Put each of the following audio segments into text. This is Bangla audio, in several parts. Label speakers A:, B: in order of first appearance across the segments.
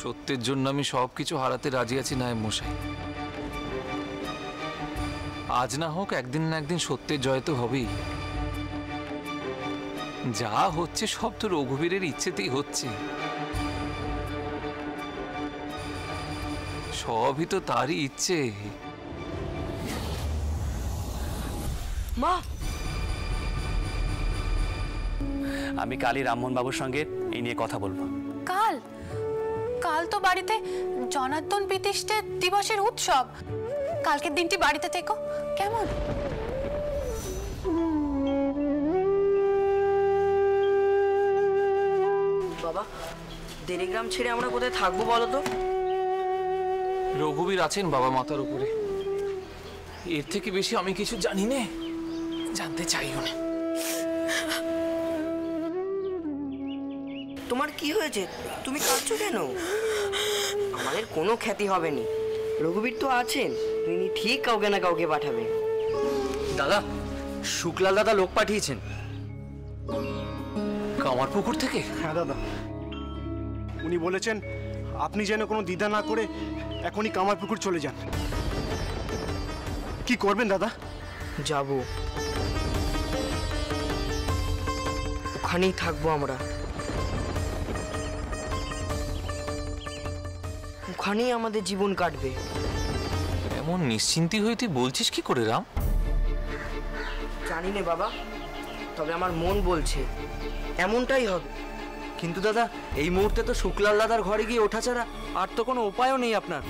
A: সত্যের জন্য আমি সবকিছু হারাতে রাজি আছি নায়েব মশাই। আজ না হোক একদিন না একদিন সত্যের জয় তো হবেই। যা হচ্ছে সব তো রঘুবীরের ইচ্ছেতেই হচ্ছে, সবই তো তারই ইচ্ছে।
B: মা,
C: আমি কালই রামমোহন বাবুর সঙ্গে এই নিয়ে কথা বলবো।
D: কাল? কাল তো বাড়িতে জনার্দন প্রতিষ্ঠা দিবসের উৎসব। কালকের দিনটি বাড়িতে থেকো কেমন?
B: বাবা, দেরিগ্রাম ছেড়ে আমরা কোথায় থাকবো বলো তো?
A: রঘুবীর আছেন বাবা মাথার উপরে, এর থেকে বেশি আমি কিছু জানি না, জানতে চাইও না।
B: তোমার কি হয়েছে? তুমি কাঁদছো কেন? আমাদের কোনো খ্যাতি হবে না, রঘুবীর তো আছেন, তিনি ঠিক কাউকে না কাউকে পাঠাবে।
E: দাদা, শুক্লাল দাদা লোক পাঠিয়েছেন
A: কামারপুকুর থেকে।
F: হ্যাঁ দাদা, উনি বলেছেন আপনি যেন কোনো দ্বিধা না করে এখনই কামারপুকুর চলে যান। কি করবেন দাদা?
B: যাব, ওখানেই থাকবো আমরা, ওখানেই আমাদের জীবন কাটবে।
A: এমন নিশ্চিন্তি হয়ে তুই বলছিস কি করে রাম?
B: জানি না বাবা, তবে আমার মন বলছে এমনটাই হবে।
E: কিন্তু দাদা, এই মুহূর্তে তো শুক্লাল দাদার ঘরে গিয়ে ওঠা ছাড়া আর তো কোনো উপায়ও নেই আপনার।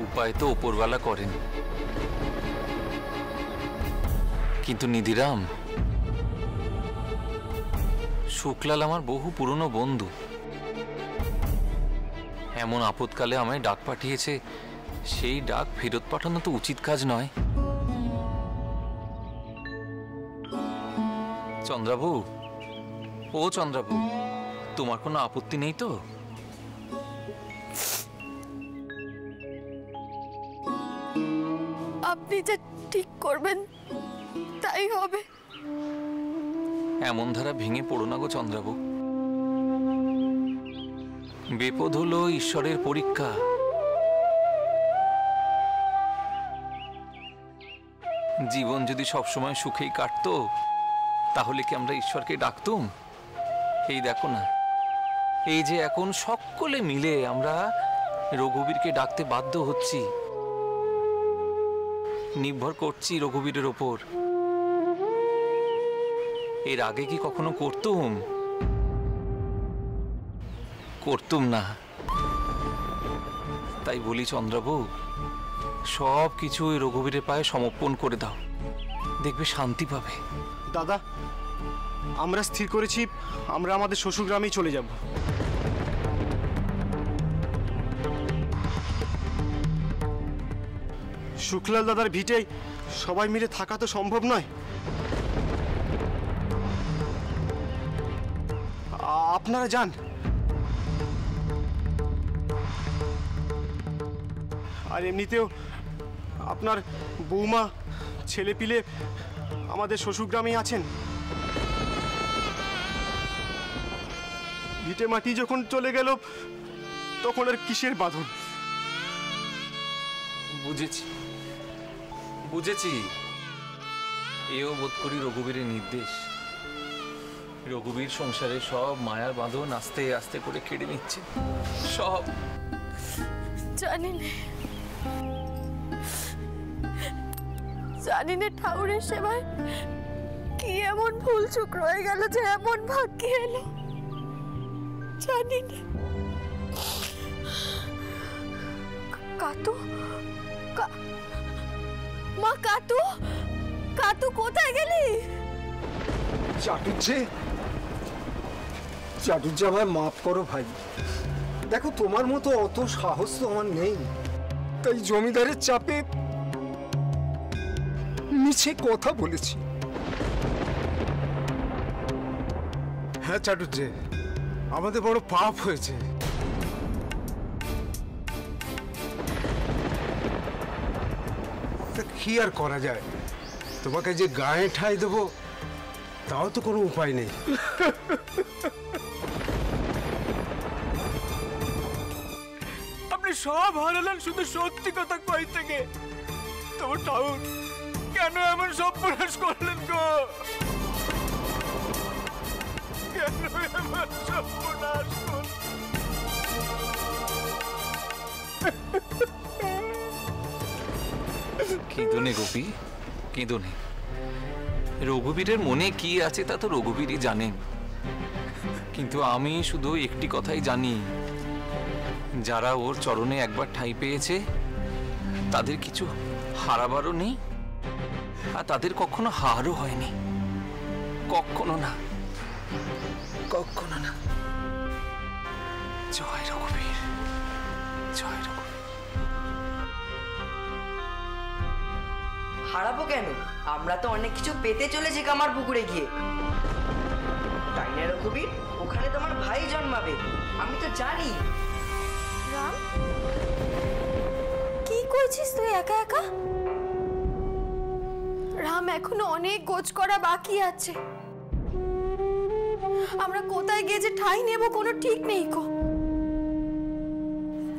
A: উপায় তো উপরওয়ালা করেন, কিন্তু নিধিরাম, শুক্লাল আমার বহু পুরনো বন্ধু। এমন আপদকালে আমায় ডাক পাঠিয়েছে, সেই ডাক ফেরত পাঠানো তো উচিত কাজ নয়। চন্দ্রাবু, ও চন্দ্রাবু, তোমার কোনো আপত্তি নেই তো?
D: আপনি যা ঠিক করবেন তাই হবে।
A: এমন ধারা ভেঙে পড়ো না গো চন্দ্রাবু। বিপদ হলো ঈশ্বরের পরীক্ষা। জীবন যদি সবসময় সুখেই কাটতো তাহলে কি আমরা ঈশ্বরকে ডাকতুম? এই দেখো না, এই যে এখন সকলে মিলে আমরা রঘুবীরকে ডাকতে বাধ্য হচ্ছি, নির্ভর করছি রঘুবীরের ওপর। এর আগে কি কখনো করতুম? করতুম না। তাই বলি চন্দ্রাবু, সব কিছু ওই রঘুবীরের পায়ে সমর্পণ করে দাও, দেখবে শান্তি পাবে।
F: দাদা, আমরা স্থির করেছি আমরা আমাদের শ্বশুর গ্রামেই চলে যাব। শুক্লাল দাদার ভিটেই সবাই মিলে থাকা তো সম্ভব নয়। আপনারা যান। আর এমনিতেও আপনার বৌমা ছেলে পিলে আমাদের শ্বশুর গ্রামেই আছেন। ভিটে মাটি যখন চলে গেল তখন আর কিসের বাঁধন?
A: বুঝেছি বুঝেছি, এও বোধ করি রঘুবীরের নির্দেশ। রঘুবীর সংসারে সব মায়ার বাঁধন আস্তে আস্তে করে কেড়ে নিচ্ছে সব।
D: জানি না ঠাকুরের সেবায় কি এমন ভুল চুক রয়ে গেল যে এমন ভাগ্যে এলো। জানি না। কাতু, মা কাতু, কাতু কোথায় গেলি?
G: চাটুজ্জে, চাটুজ্জে আমায় মাফ করো ভাই। দেখো, তোমার মতো অত সাহস তো আমার নেই, তাই জমিদারের চাপে মিছে কথা বলেছি।
H: হ্যাঁ চাটুজ্জে, আমাদের বড় পাপ হয়েছে। কি আর করা যায়, তোমাকে যে গায়ে ঠাঁই দেবো তাও তো কোনো উপায় নেই।
E: আপনি সব হারালেন শুধু সত্যি কথা কই থেকে। তবু ঠাকুর কেন এমন সর্বনাশ করলেন গো? কেন এমন সর্বনাশ করলেন?
A: কেঁদোনে গোপী, কেঁদোনে। রঘুবীরের মনে কি আছে তা তো রঘুবীরই জানেন, কিন্তু আমি শুধু একটি কথাই জানি, যারা ওর চরণে একবার ঠাঁই পেয়েছে তাদের কিছু হারাবারও নেই, আর তাদের কখনো হারও হয়নি, কখনো না, কখনো না। জয় রঘুবীর, জয় রঘুবীর।
B: হারাবো কেন? আমরা তো অনেক কিছু পেতে চলেছি কামার পুকুরে গিয়ে, তাই না রঘুবীর? ওখানে তোমার ভাই জন্মাবে, আমি তো জানি।
I: রাম, কি করছিস তুই একা একা? রাম, এখনো অনেক গোছ করা বাকি আছে। আমরা কোথায় গিয়ে যে ঠাঁই নেব কোনো ঠিক নেই কো।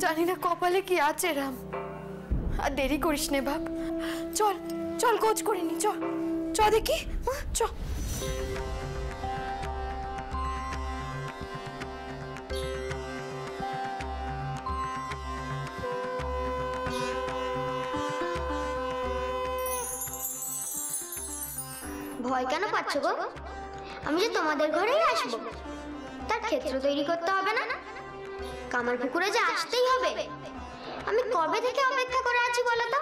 I: জানি না কপালে কি আছে রাম। আর দেরি করিস নে বাপ, চল চল গোছ করে নি, চল চ দেখি, চ।
J: ভয় কেন পাচ্ছ গো? আমি যে তোমাদের ঘরেই আসবো, তার ক্ষেত্র তৈরি করতে হবে না? কামার পুকুরে যে আসতেই হবে। আমি কবে থেকে অপেক্ষা করে আছি বলো তো?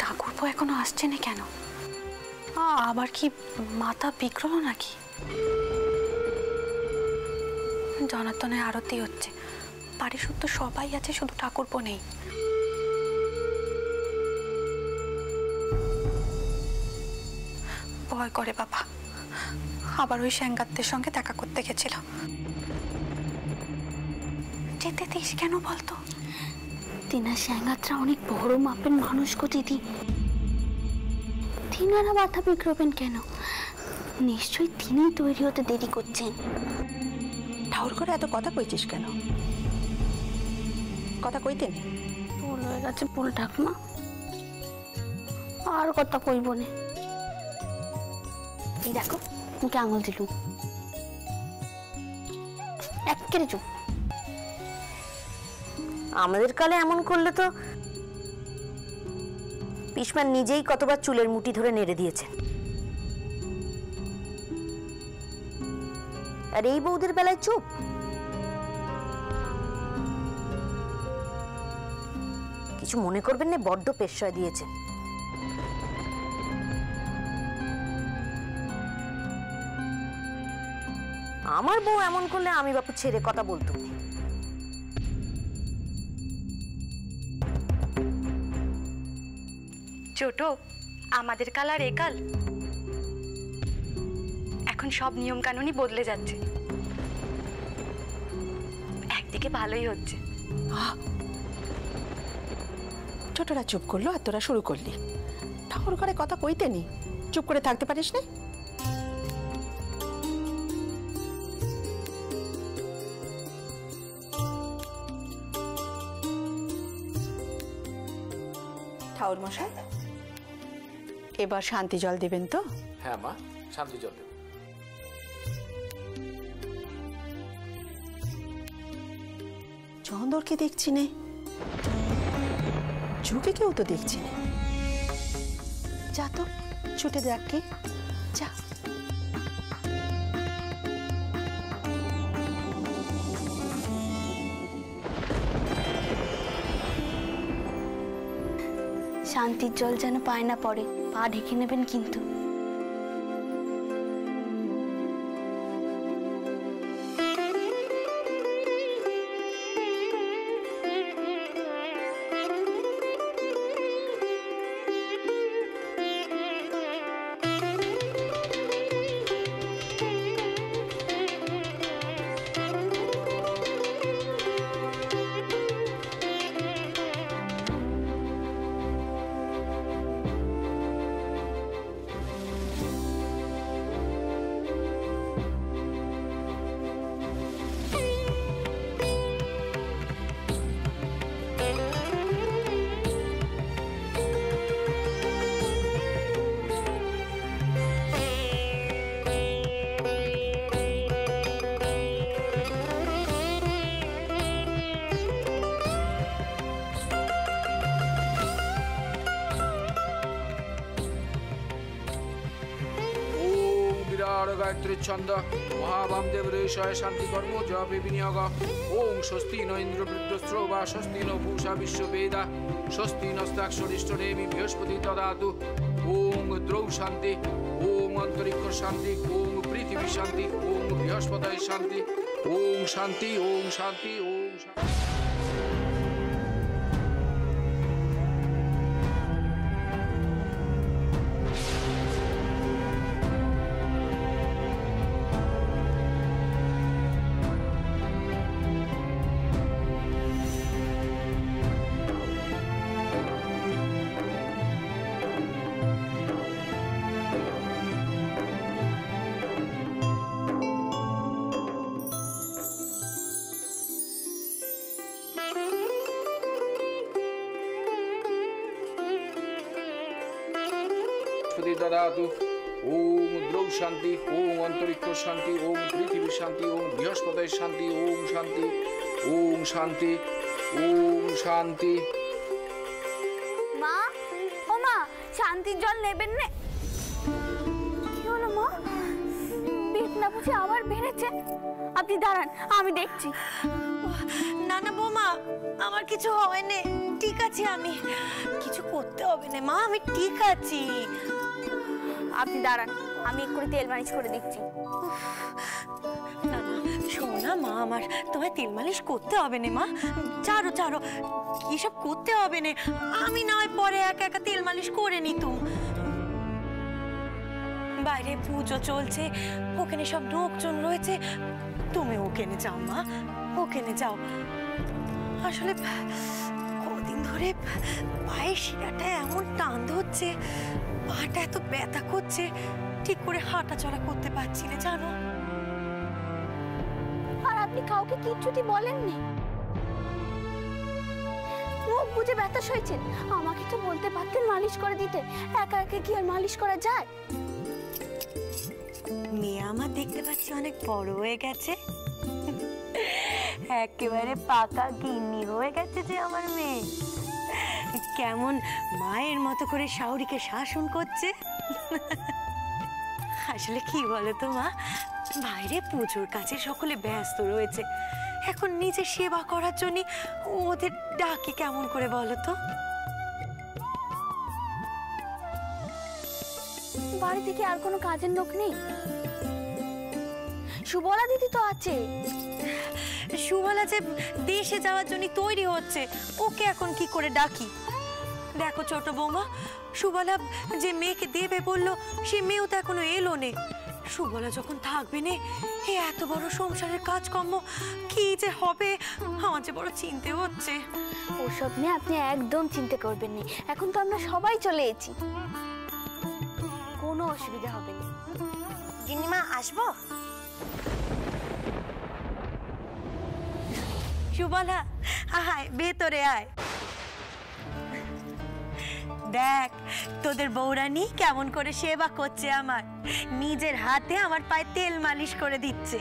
D: ঠাকুরপো এখনো আসছে না কেন? আবার কি মাথা বিগড়লো নাকি? জনার্দনের আরতি হচ্ছে, বাড়ির শুদ্ধ সবাই আছে, শুধু ঠাকুরপো নেই। ভয় করে বাবা, আবার ওই স্যাঙ্গাতদের সঙ্গে দেখা করতে গেছিল। যেতে দিস কেন বলতো?
J: তিনার স্যাঙ্গাতরা অনেক বড় মাপের মানুষ গো দিদি। তিনারা মাথা বিগড়বেন কেন? নিশ্চয়ই তিনি তৈরি হতে দেরি করছেন।
K: ঠাউর করে এত কথা কইছিস কেন? কথা কইতে নেই।
J: ভুল হয়ে গেছে, ভুল ঠাকুমা, আর কথা কইব না। এই দেখো মুখে আঙুল দিলুম, একেবারে চুপ।
K: আমাদের কালে এমন করলে তো পিসমা নিজেই কতবার চুলের মুঠি ধরে নেড়ে দিয়েছেন। আর এই বউদের বেলায় চুপ। কিছু মনে করবেন না, বড্ড পেশয় দিয়েছেন। আমার বউ এমন করলে আমি বাপু ছেড়ে কথা বলতুম না।
D: ছোট, আমাদের কাল আর একাল, এখন সব নিয়ম কানুনই বদলে যাচ্ছে। একদিকে ভালোই হচ্ছে।
K: ছোটরা চুপ করলো আর তোরা শুরু করলি। ঠাকুর ঘরে কথা কইতে নি, চুপ করে থাকতে পারিস না? ঠাকুর মশাই, এবার শান্তি জল দেবেন তো?
A: হ্যাঁ মা, শান্তি জল দেব।
K: চন্দরকে দেখছি নে। চোখে কেউ তো দেখছি না। যা তো ছুটে দেখ কে, যা।
L: শান্তির জল যেন পায় না পড়ে, পা ঢেকে নেবেন কিন্তু।
M: गायत्री छंद महावामदेव ऋषय शांति कर्म जपे विनियोग ओं स्वस्ति न इंद्र वृद्धस्रो वा स्वस्ति न पूषा विश्ववेदा स्वस्ति नस्ताक्षरिष्टनेमि बृहस्पति ददातु ओं द्रौ शांति ओं अंतरिक्ष शांति ओं पृथ्वी शांति ओं बृहस्पति शांति ओं शांति ओं शांति ओं शांति। ददातु ओम द्रौ शांति ओम अंतरिक्ष शांति ओम पृथ्वी शांति ओम बृहस्पति शांति ओम शांति ओम शांति ओम शांति।
L: মা, ও মা, শান্তির জল নেবেন না? কি হলো মা? পেট না বুঝে আবার বেড়েছে? আপনি দাঁড়ান, আমি দেখছি।
N: না না বৌমা, আমার কিছু হয়নি, ঠিক আছে, আমি কিছু করতে হবে না মা, আমি ঠিক আছি।
L: আপনি দাঁড়ান, আমি একটু তেল মালিশ করে দিচ্ছি।
N: না না শোনো না মা, আমার তোমায় তেল মালিশ করতে হবে না মা, ছাড়ো ছাড়ো, এসব করতে হবে না, আমি না হয় পরে একা একা তেল মালিশ করে নিতুম। বাইরে পুজো চলছে, ওখানে সব লোকজন রয়েছে, তুমি ওখানে যাও মা, ওখানে যাও। আসলে কদিন ধরে পায়ের শিরাটা এমন টান ধরছে, পাটা এত ব্যথা করছে, ঠিক করে হাঁটা চলা করতে পারছি না জানো।
L: আর আপনি কাউকে কিচ্ছুটি বলেননি? মুখ বুঝে ব্যথা সইছেন, আমাকে তো বলতে পারতেন মালিশ করে দিতে, একা একা কি আর মালিশ করা যায়?
N: মেয়ে আমার দেখতে পাচ্ছি অনেক বড় হয়ে গেছে, একেবারে পাকা গিন্নি হয়ে গেছে যে আমার মেয়ে। কেমন মায়ের মতো করে শাওরিকে শাসন করছে। আসলে কি বলতো মা, বাইরে পুজোর কাছে সকলে ব্যস্ত রয়েছে, এখন নিজে সেবা করার জন্য ওদের ডাকি কেমন করে বলো তো?
L: বাড়ি থেকে আর কোনো কাজের লোক নেই? সুবলা দিদি তো আছে।
N: সুবলা যে দেশে যাওয়ার জন্য তৈরি হচ্ছে, ওকে এখন কি করে ডাকি? দেখো ছোট বৌমা, সুবলা যে মেয়েকে দেবে বললো, সে মেয়েও তো এখনো এলো নে। সুবলা যখন থাকবে না, এই এত বড় সংসারের কাজকর্ম কি যে হবে, আমার যে বড় চিন্তা হচ্ছে।
L: ওসব নিয়ে আপনি একদম চিন্তা করবেন না, এখন তো আমরা সবাই চলে এসেছি, কোনো অসুবিধা হবে না।
N: গিন্নিমা আসবো? সুবলা আয়, ভেতরে আয়। দেখ তোদের বৌরানী কেমন করে সেবা করছে, আমার নিজের হাতে আমার পায়ে তেল মালিশ করে দিচ্ছে।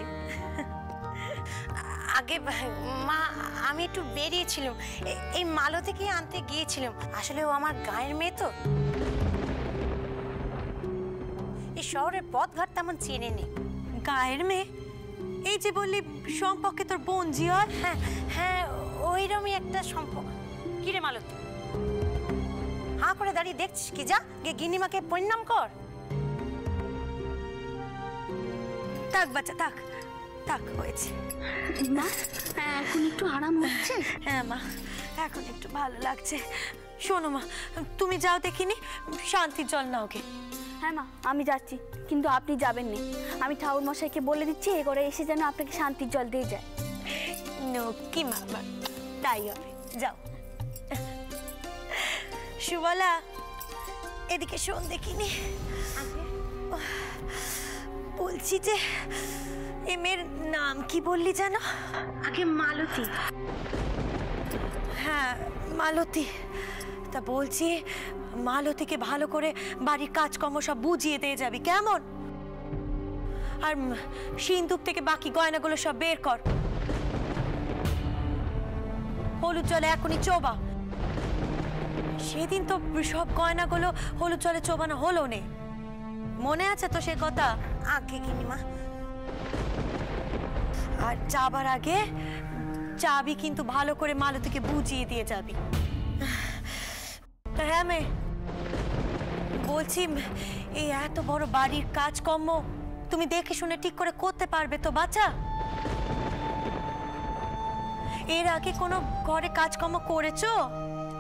N: আগে মা আমি একটু বেরিয়েছিলাম, এই মালতীকে আনতে গিয়েছিলাম। আসলে ও আমার গায়ের মেয়ে তো, এই শহরের পথঘাট তেমন চেনে নেই। গায়ের মেয়ে? এই যে বললি সম্পর্কে তোর বোন জিয়া? হ্যাঁ হ্যাঁ, ওইরকমই একটা সম্পর্ক। কি রে মালতী, হাঁ করে দাঁড়িয়ে দেখছিস কি? যা গিয়ে গিন্নিমাকে পরিণাম কর। থাক বাচ্চা থাক, থাক হয়েছে।
L: মা এখন একটু আরাম হচ্ছে?
N: হ্যাঁ মা, এখন একটু ভালো লাগছে। শোনো মা, তুমি যাও দেখিনি, শান্তির জল নাও গে।
L: হ্যাঁ মা আমি যাচ্ছি, কিন্তু আপনি যাবেন না। আমি ঠাকুর মশাইকে বলে দিচ্ছি এ করে এসে যেন আপনাকে শান্তির জল দিয়ে যায়।
N: কি মা, তাই হবে, যাও। সুবলা এদিকে শোন দেখিনি, বলছি যে এ মেয়ের নাম কি বললি জানো? আগে মালতী। হ্যাঁ মালতী। তা বলছি মালতীকে ভালো করে বাড়ির কাজকর্ম সব বুঝিয়ে দিয়ে যাবি, কেমন? আর সিন্দুক থেকে বাকি গয়নাগুলো সব বের কর, হলুদ জলে এখনই চোবা। সেদিন তো সব গয়নাগুলো হলুদ জলে চোবানো হলো নে, মনে আছে তো সে কথা? আগে গিনিমা। আর যাবার আগে চাবি কিন্তু ভালো করে মালতীকে বুঝিয়ে দিয়ে যাবি। হ্যাঁ মে বলছি, এই এত বড় বাড়ির কাজকর্ম তুমি দেখে শুনে ঠিক করে করতে পারবে তো বাচ্চা? এর আগে কোনো ঘরে কাজকর্ম করেছো?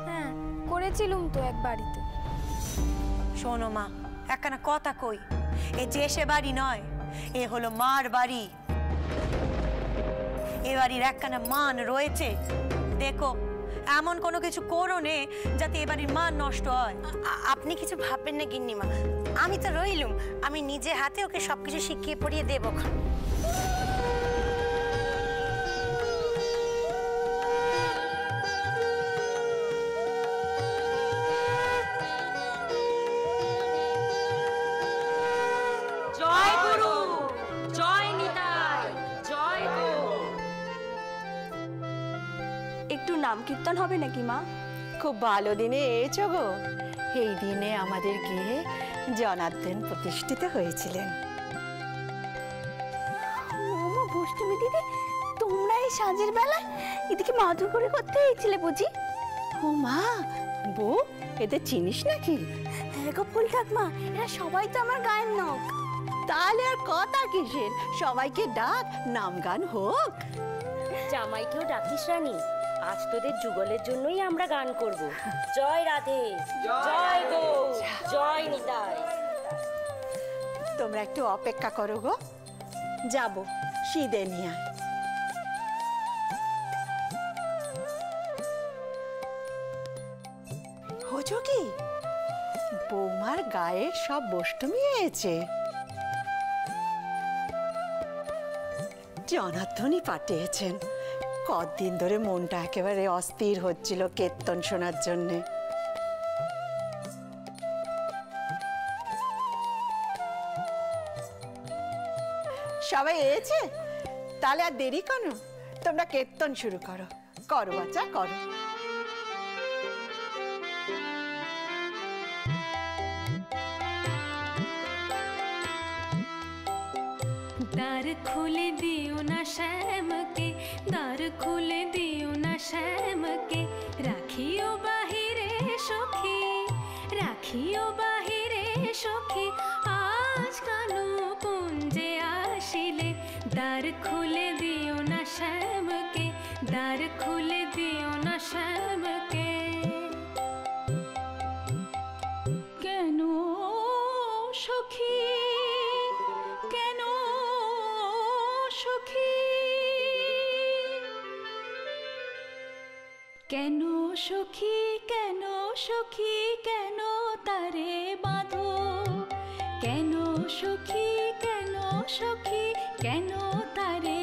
I: হ্যাঁ করেছিলুম তো এক বাড়িতে।
N: শোনো মা, একখানা কথা কই, এ যে সে বাড়ি নয়, এ হলো মার বাড়ি। এ বাড়ির একখানা মান রয়েছে। দেখো এমন কোনো কিছু করো নে যাতে এ বাড়ির মান নষ্ট হয়। আপনি কিছু ভাববেন না গিন্নিমা, আমি তো রইলুম, আমি নিজে হাতে ওকে সবকিছু শিখিয়ে পড়িয়ে দেবো।
O: জয় গুরু, জয় নিতাই, জয় গো।
P: একটু নাম কীর্তন হবে নাকি মা?
K: খুব ভালো দিনে এসেছো গো। এই দিনে আমাদের গৃহে জনার্দন প্রতিষ্ঠিত হয়েছিলেন।
L: ওমা বষ্টমী দিদি, তোমরা এই সাঁঝের বেলায় এদিকে মাদুর করে করতে এসেছিলে বুঝি?
K: ও মা, বউ এদের চিনিস নাকি?
L: হ্যাঁ গো ফুল ঠাকমা, এরা সবাই তো আমার গায়ের নখ।
K: তাহলে আর কথা কিসের, সবাইকে ডাক, নাম গান হোক।
O: জামাইকেও ডাকিস রানী, আজ তোদের যুগলের জন্যই আমরা গান করব। জয় রাধে, জয় গো, জয় নিতাই।
K: তোমরা একটু অপেক্ষা করো গো, যাব সিদে নিয়ে। হজো কি বৌমার গায়ে সব বষ্টমী হয়েছে। জনার্দনই পাঠিয়েছেন। কতদিন ধরে মনটা একেবারে অস্থির হচ্ছিল কীর্তন শোনার জন্যে। সবাই এসেছে? তাহলে আর দেরি কেন, তোমরা কীর্তন শুরু করো। করো বাচ্চা করো।
Q: দ্বার খুলে দিও না শ্যামকে, দ্বার খুলে দিও না শ্যামকে, রাখিও বাহিরে সখী, রাখিও বাহিরে সখী, আজ কানু কুঞ্জে আসিলে। দ্বার খুলে দিও না শ্যামকে, দ্বার খুলে দিও না শ্যামকে। কেন সখী, কেন সখী, কেন সখী, কেন সখী, কেন তারে বাঁধো? কেন সখী, কেন সখী, কেন তারে